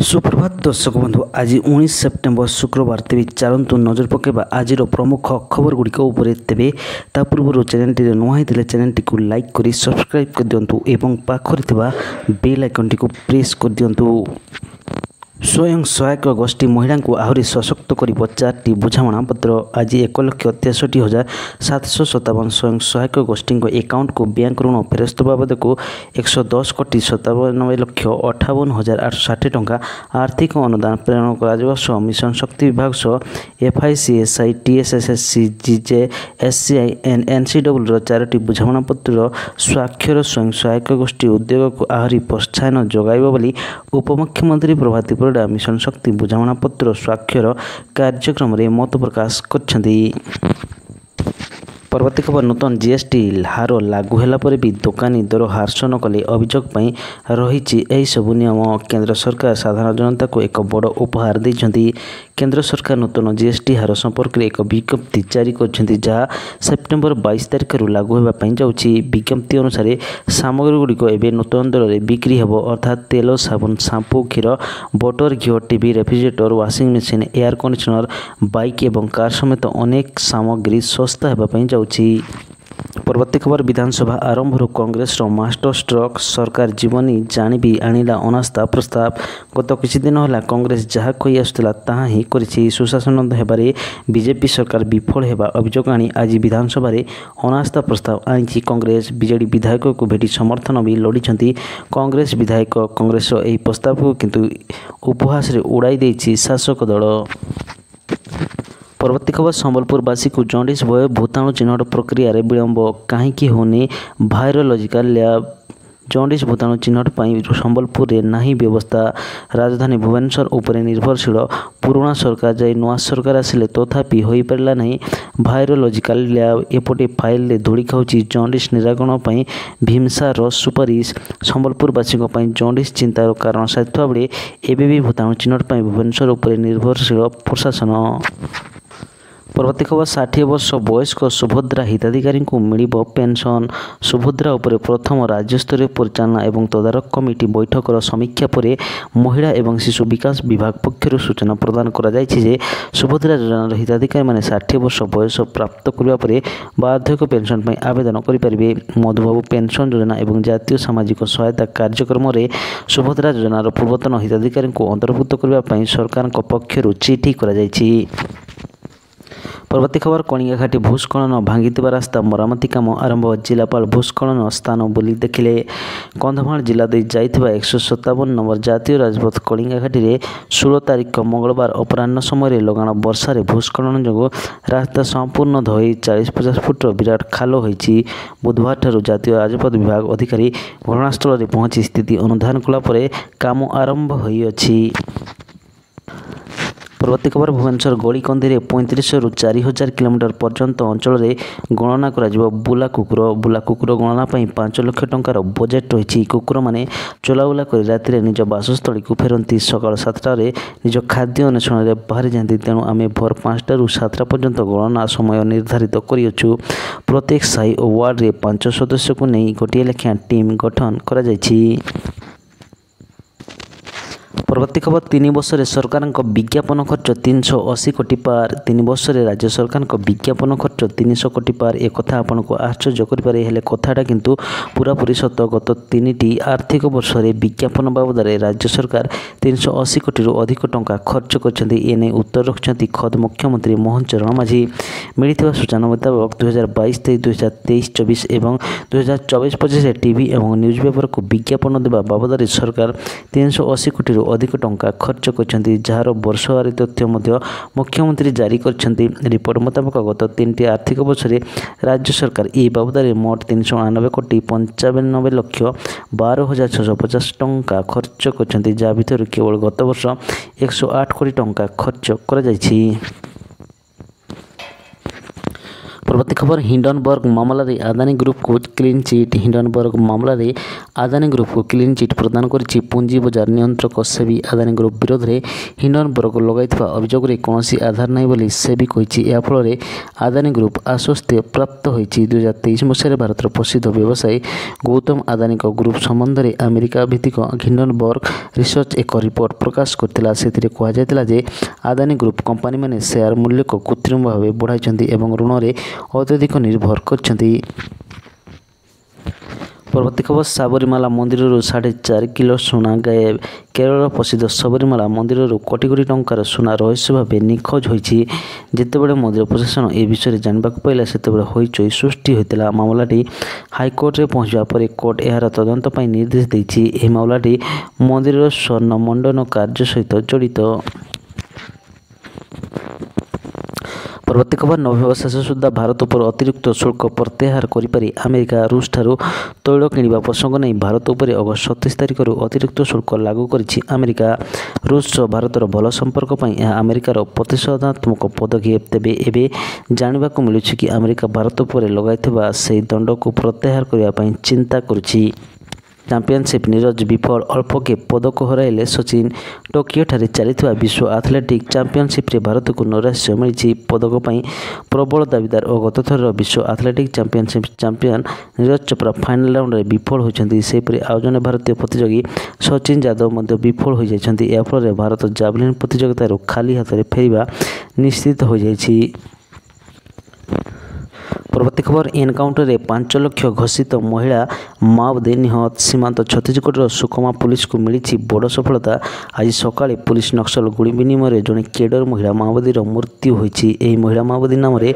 सुप्रभात दर्शक बंधु आज 19 सेप्टेम्बर शुक्रवार तेज चलतु नजर पकेबा आज प्रमुख खबर गुड़िक तेरे ता पूर्व चैनल टी नुआ होते चैनल टी लाइक कर सब्सक्राइब कर दिंतु एवं पाखरे बेल आइकन टी प्रेस कर दिंतु। स्वयं सहायक गोष्ठी महिला को आहरी सशक्त कर 4टी बुझामणा पत्र आज 1,63,757 स्वयं सहायक गोष्ठी एकाउंट को बैंक ऋण फेरस्त बाबद को 110,97,58,860 टंका आर्थिक अनुदान प्रेरण कर मिशन शक्ति विभाग सह FICSI TSSSC GJ SCI NCW 4टी बुझामणा पत्र स्वाक्षर स्वयं सहायक गोष्ठी उद्योग को आहरी प्रोत्साहन जोगाइब बोली उपमुख्यमंत्री प्रभाती मिशन शक्ति बुझामणा पत्र स्वाक्षर कार्यक्रम में मत प्रकाश करछंती। परवर्ती खबर नूतन GST हार लागू होला पर भी दुकानी दर ह्रास न कले अभियोग रही सबु नियम केंद्र सरकार साधारण जनता को एक बड़ उपहार देइछंती। केंद्र सरकार नूतन GST हार संपर्क में एक विज्ञप्ति जारी करछंती जहाँ सेप्टेम्बर 22 तारिख लागू होगा जाउछि। विज्ञप्ति अनुसार सामग्री गुड़िक एवं नूतन दर में बिक्री हेब अर्थात तेल साबुन शैम्पू क्षीर बटर घी TV refrigerator washing machine air conditioner bike एवं कार समेत अनेक सामग्री सस्ता होगा जाउछि। परवर्ती खबर विधानसभा आरंभ कांग्रेस मास्टर स्ट्रोक सरकार जीवनी जानी आणिला अनास्था प्रस्ताव गत किछि दिन होला कांग्रेस जहाँ कही आसुला ताहा ही करिछि। सुशासन हेबारे बीजेपी सरकार विफल हेबा अभियोग आनी आज विधानसभा रे अनास्था प्रस्ताव आनी कांग्रेस बीजेडी विधायक को भेटी समर्थन भी लोड़ी कांग्रेस विधायक कांग्रेस यह प्रस्ताव को किंतु उपहास रे उड़ाई देछि शासक दल। परवर्ती खबर संबलपुरवासी को जॉन्डिस भय भूताणु चिन्हट प्रक्रिया रे विलंब कहीं होने वायरोलॉजिकल लैब जॉन्डिस भूताणु चिन्हट पाई संबलपुर रे नहीं व्यवस्था राजधानी भुवनेश्वर उपरे निर्भरशील पुराना सरकार जाए नुआ सरकार आसिले तथापि हो पारा नहीं वायरोलॉजिकल लैब एपटे फाइल रे धूड़ी खाऊची जॉन्डिस निराकरण पाई भीमसार सुपारिश संबलपुरवासी जॉन्डिस चिंतार कारण साधुआ बेले एबे भी भूताणु चिन्हट पाई भुवनेश्वर उपरे निर्भरशील प्रशासन। परवर्ती खबर 60 वर्ष वयस्क सुभद्रा हिताधिकारी को मिलिब पेंशन सुभद्रा उपर प्रथम राज्यस्तरीय परिचालना एवं तदारक कमिटी बैठकर समीक्षा पर महिला एवं शिशु विकास विभाग पक्षर सूचना प्रदान करा जायछि जे सुभद्रा योजनार हिताधिकारी माने 60 वर्ष बयस प्राप्त करबा परे वार्धक्य पेंशन पर आवेदन करिपारिबे। मधुबाबू पेंशन योजना एवं जातीय सामाजिक सहायता कार्यक्रम में सुभद्रा योजनार पूर्वतन हिताधिकारी को अंतर्भुक्त करने सरकार पक्षर चिठी करा जायछि। परवर्ती खबर कणिया घाटी भूस्खलन भांगी रास्ता मरामती काम आरंभ जिलापाल भूस्खलन स्थान बुली देखिले। कंधमाल जिला दे जाइथिबा 157 नंबर जातीय राजपथ कणिया घाटी रे 16 तारिख मंगलवार अपराह्न समय लगाण वर्षा रे भूस्खलन जो रास्ता संपूर्ण धोई 40-50 फुट विराट खाल होईछि। बुधवार ठारू जातीय राजपथ विभाग अधिकारी घटनास्थल रे पहुंची स्थिति अनुधान कला परे काम आरंभ होई अछि। परवर्ती खबर भुवनेश्वर गलीकंदी 35 ରୁ 4000 किलोमीटर पर्यंत अंचल में गणना करा बुला कुकुर गणना 5 लाख टंकार बजेट रही। कुकुर माने चलाबुला कर राति निज बासस्थली को फेरती सकाल 7टा निज खाद्य अन्वेषण में बाहरी जाती तेणु आम भोर 5टा ରୁ 7टा पर्यंत गणना समय निर्धारित करियछु। प्रत्येक साई और वार्ड रे 5 सदस्य को नहीं गोटे लेखा टीम गठन करा जायछि। परवर्ती खबर 3 वर्ष सरकार विज्ञापन खर्च 380 कोटी पार 3 वर्ष राज्य सरकार विज्ञापन खर्च 300 कोटी पार एक कथा आपन को आश्चर्य करें हेले कथाटा किंतु पूरापूरी सत। गत 3टी आर्थिक वर्ष विज्ञापन बाबद राज्य सरकार 380 कोटी अधिक टंका खर्च करछन्ती। एने उत्तर रखिछन्ती खद मुख्यमंत्री मोहन चरण माझी। मिलिथिबा सूचना मुताबिक 2022-23 2023-24 एवं 2024-25 टीवी एवं न्यूज़पेपर को विज्ञापन देवा बाबद सरकार 380 कोटी अधिक टंका खर्च करछन्ती जार वर्षवारी तथ्य मुख्यमंत्री जारी करछन्ती। रिपोर्ट मुताबिक गत 3टी आर्थिक वर्ष राज्य सरकार ए बाबद मोट 399 कोटी 95 लक्ष 12,650 टंका खर्च करछन्ती जा भितर केवल गत वर्ष 108 कोटी टंका खर्च करा जायछि। ପରବର୍ତ୍ତୀ ଖବର ହିଣ୍ଡନବର୍ଗ ମାମଲାରେ ଆଦାନୀ ଗ୍ରୁପକୁ କ୍ଲିନ୍ ଚିଟ୍। ହିଣ୍ଡନବର୍ଗ ମାମଲାରେ ଆଦାନୀ ଗ୍ରୁପକୁ କ୍ଲିନ୍ ଚିଟ୍ ପ୍ରଦାନ କରିଛି ପୁଞ୍ଜି ବଜାର ନିୟନ୍ତ୍ରକ ସେବି। ଆଦାନୀ ଗ୍ରୁପ ବିରୋଧରେ ହିଣ୍ଡନବର୍ଗ ଲଗାଇଥିବା ଅଭିଯୋଗରେ କୌଣସି ଆଧାର ନାହିଁ ବୋଲି ସେବି କହିଛି। ଏହା ଫଳରେ ଆଦାନୀ ଗ୍ରୁପ ଆଶ୍ୱସ୍ତି ପ୍ରାପ୍ତ ହୋଇଛି। 2023 ମସିହାରେ ଭାରତର ପ୍ରସିଦ୍ଧ ବ୍ୟବସାୟୀ ଗୌତମ ଆଦାନୀଙ୍କ ଗ୍ରୁପ ସମ୍ବନ୍ଧରେ ଆମେରିକା ଭିତ୍ତିକ ହିଣ୍ଡନବର୍ଗ ରିସର୍ଚ୍ଚ ଏକ ରିପୋର୍ଟ ପ୍ରକାଶ କରିଥିଲା। ସେଥିରେ କୁହାଯାଇଥିଲା ଯେ ଆଦାନୀ ଗ୍ରୁପ କମ୍ପାନୀମାନେ ସେୟାର ମୂଲ୍ୟକୁ କୃତ୍ରିମ ଭାବେ ବଢ଼ାଇଛନ୍ତି ଏବଂ ଋଣରେ ଅତ୍ୟଧିକ ନିର୍ଭର କରିଛନ୍ତି। ପରବର୍ତ୍ତୀ ଖବର ସାବରିମାଳା ମନ୍ଦିରରୁ 4.5 କିଲୋ ସୁନା ଗାୟବ। କେରଳର ପ୍ରସିଦ୍ଧ ସାବରିମାଳା ମନ୍ଦିରରୁ କୋଟି କୋଟି ଟଙ୍କାର ସୁନା ରହସ୍ୟ ଭାବେ ନିଖୋଜ ହୋଇଛି। ଯେତେବେଳେ ମନ୍ଦିର ପ୍ରଶାସନ ଏ ବିଷୟରେ ଜାଣିବାକୁ ପାଇଲା ସେତେବେଳେ ହଇଚଇ ସୃଷ୍ଟି ହୋଇଥିଲା। ମାମଲାଟି ହାଇକୋର୍ଟରେ ପହଞ୍ଚିବା ପରେ କୋର୍ଟ ଏହାର ତଦନ୍ତ ପାଇଁ ନିର୍ଦ୍ଦେଶ ଦେଇଛି। ଏହି ମାମଲାଟି ମନ୍ଦିରର ସ୍ୱର୍ଣ୍ଣ ମଣ୍ଡନ କାର୍ଯ୍ୟ ସହିତ ଜଡ଼ିତ। ପରବର୍ତ୍ତୀ ଖବର ନଭେମ୍ବର ଶେଷ ସୁଦ୍ଧା ଭାରତ ଉପରେ ଅତିରିକ୍ତ ଶୁଳ୍କ ପ୍ରତ୍ୟାହାର କରିପାରେ ଆମେରିକା। ରୁଷଠାରୁ ତୈଳ କିଣିବା ପ୍ରସଙ୍ଗ ନେଇ ଭାରତ ଉପରେ ଅଗଷ୍ଟ 27 ତାରିଖରୁ ଅତିରିକ୍ତ ଶୁଳ୍କ ଲାଗୁ କରିଛି ଆମେରିକା। ରୁଷ ସହ ଭାରତର ଭଲ ସମ୍ପର୍କ ପାଇଁ ଏହା ଆମେରିକାର ପ୍ରତିଷେଧାତ୍ମକ ପଦକ୍ଷେପ। ତେବେ ଏବେ ଜାଣିବାକୁ ମିଳୁଛି କି ଆମେରିକା ଭାରତ ଉପରେ ଲଗାଇଥିବା ସେହି ଦଣ୍ଡକୁ ପ୍ରତ୍ୟାହାର କରିବା ପାଇଁ ଚିନ୍ତା କରୁଛି। ଚାମ୍ପିଅନସିପ୍ ନିରଜ ବିଫଳ, ଅଳ୍ପକେ ପଦକ ହରାଇଲେ ସଚିନ। ଟୋକିଓଠାରେ ଚାଲିଥିବା ବିଶ୍ୱ ଆଥଲେଟିକ୍ ଚାମ୍ପିଅନସିପ୍ରେ ଭାରତକୁ ନୈରାଶ୍ୟ ମିଳିଛି। ପଦକ ପାଇଁ ପ୍ରବଳ ଦାବିଦାର ଓ ଗତଥରର ବିଶ୍ୱ athletic championship champion Neeraj Chopra final ରାଉଣ୍ଡରେ ବିଫଳ ହୋଇଛନ୍ତି। ସେହିପରି ଆଉ ଜଣେ ଭାରତୀୟ ପ୍ରତିଯୋଗୀ ସଚିନ ଯାଦବ ମଧ୍ୟ ବିଫଳ ହୋଇଯାଇଛନ୍ତି। ଏହା ଫଳରେ ଭାରତ ଜାଭଲିନ୍ ପ୍ରତିଯୋଗିତାରୁ ଖାଲି ହାତରେ ଫେରିବା ନିଶ୍ଚିତ ହୋଇଯାଇଛି। ପରବର୍ତ୍ତୀ ଖବର ଏନକାଉଣ୍ଟରରେ 5 ଲକ୍ଷ ଘୋଷିତ ମହିଳା ମାଓବାଦୀ ନିହତ। ସୀମାନ୍ତ ଛତିଶଗଡ଼ର ସୁକମା ପୁଲିସକୁ ମିଳିଛି ବଡ଼ ସଫଳତା। ଆଜି ସକାଳେ ପୁଲିସ ନକ୍ସଲ ଗୁଳି ବିନିମୟରେ ଜଣେ କେଡର ମହିଳା ମାଓବାଦୀର ମୃତ୍ୟୁ ହୋଇଛି। ଏହି ମହିଳା ମାଓବାଦୀ ନାମରେ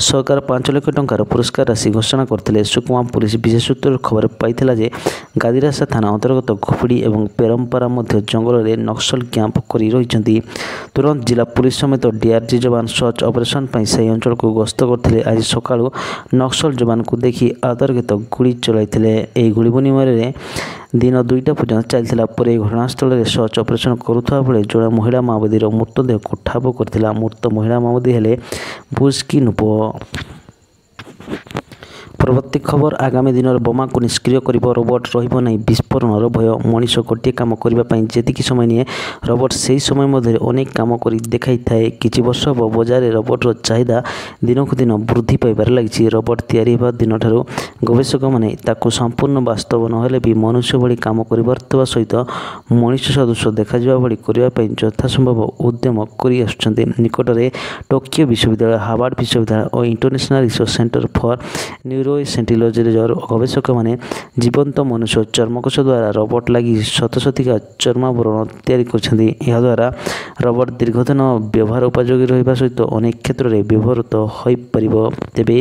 ସରକାର 5 ଲକ୍ଷ ଟଙ୍କାର ପୁରସ୍କାର ରାଶି ଘୋଷଣା କରିଥିଲେ। ସୁକମା ପୁଲିସ ବିଶେଷ ସୂତ୍ରରୁ ଖବର ପାଇଥିଲା ଯେ ଗାଦିରାସା ଥାନା ଅନ୍ତର୍ଗତ ଖୁପଡ଼ି ଏବଂ ପେରମ୍ପାରା ମଧ୍ୟ ଜଙ୍ଗଲରେ ନକ୍ସଲ କ୍ୟାମ୍ପ କରି ରହିଛନ୍ତି। ତୁରନ୍ତ ଜିଲ୍ଲା ପୁଲିସ ସମେତ ଡିଆରଜି ଯବାନ ସର୍ଚ୍ଚ ଅପରେସନ ପାଇଁ ସେହି ଅଞ୍ଚଳକୁ ଗସ୍ତ କରିଥିଲେ। ଆଜି ସକାଳୁ ନକ୍ସଲ ଯବାନଙ୍କୁ ଦେଖି ଅତର୍କିତ ଗୁଳି ଚଳାଇଥିଲେ। ଏହି ଗୁଳି ବିନିମୟରେ ଦିନ 2ଟା ପର୍ଯ୍ୟନ୍ତ ଚାଲିଥିଲା। ପରେ ଘଟଣାସ୍ଥଳରେ ସର୍ଚ୍ଚ ଅପରେସନ କରୁଥିବା ବେଳେ ଜଣେ ମହିଳା ମାଓବାଦୀର ମୃତଦେହକୁ ଠାବ କରିଥିଲା। ମୃତ ମହିଳା ମାଓବାଦୀ ହେଲେ ବୁସ୍କି ନୁପୋ। ପରବର୍ତ୍ତୀ ଖବର ଆଗାମୀ ଦିନରେ ବୋମାକୁ ନିଷ୍କ୍ରିୟ କରିବ ରୋବୋଟ, ରହିବ ନାହିଁ ବିସ୍ଫୋରଣର ଭୟ। ମଣିଷ ଗୋଟିଏ କାମ କରିବା ପାଇଁ ଯେତିକି ସମୟ ନିଏ ରୋବୋଟ ସେହି ସମୟ ମଧ୍ୟରେ ଅନେକ କାମ କରି ଦେଖାଇଥାଏ। କିଛି ବର୍ଷ ହେବ ବଜାରରେ ରୋବୋଟର ଚାହିଦା ଦିନକୁ ଦିନ ବୃଦ୍ଧି ପାଇବାରେ ଲାଗିଛି। ରୋବୋଟ ତିଆରି ହେବା ଦିନଠାରୁ ଗବେଷକମାନେ ତାକୁ ସମ୍ପୂର୍ଣ୍ଣ ବାସ୍ତବ ନହେଲେ ବି ମନୁଷ୍ୟ ଭଳି କାମ କରିପାରୁଥିବା ସହିତ ମଣିଷ ସଦୃଶ ଦେଖାଯିବା ଭଳି କରିବା ପାଇଁ ଯଥାସମ୍ଭବ ଉଦ୍ୟମ କରି ଆସୁଛନ୍ତି। ନିକଟରେ ଟୋକିଓ ବିଶ୍ୱବିଦ୍ୟାଳୟ, ହାର୍ଭାର୍ଡ ବିଶ୍ୱବିଦ୍ୟାଳୟ ଓ ଇଣ୍ଟରନ୍ୟାସନାଲ ରିସର୍ଚ୍ଚ ସେଣ୍ଟର ଫର ନ୍ୟୁରୋସିଣ୍ଟିଲୋଜିର ଗବେଷକମାନେ ଜୀବନ୍ତ ମନୁଷ୍ୟ ଚର୍ମକୋଷ ଦ୍ୱାରା ରୋବୋଟ ଲାଗି ଶତଶତିକା ଚର୍ମାବରଣ ତିଆରି କରିଛନ୍ତି। ଏହାଦ୍ୱାରା ରୋବୋଟ ଦୀର୍ଘଦିନ ବ୍ୟବହାର ଉପଯୋଗୀ ରହିବା ସହିତ ଅନେକ କ୍ଷେତ୍ରରେ ବ୍ୟବହୃତ ହୋଇପାରିବ। ତେବେ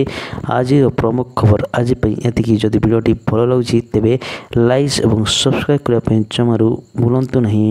ଆଜିର ପ୍ରମୁଖ ଖବର ଆଜି ପାଇଁ ଏତିକି। ଯଦି ଭିଡ଼ିଓଟି ଭଲ ଲାଗୁଛି ତେବେ ଲାଇକ୍ ଏବଂ ସବସ୍କ୍ରାଇବ୍ କରିବା ପାଇଁ ଜମାରୁ ଭୁଲନ୍ତୁ ନାହିଁ।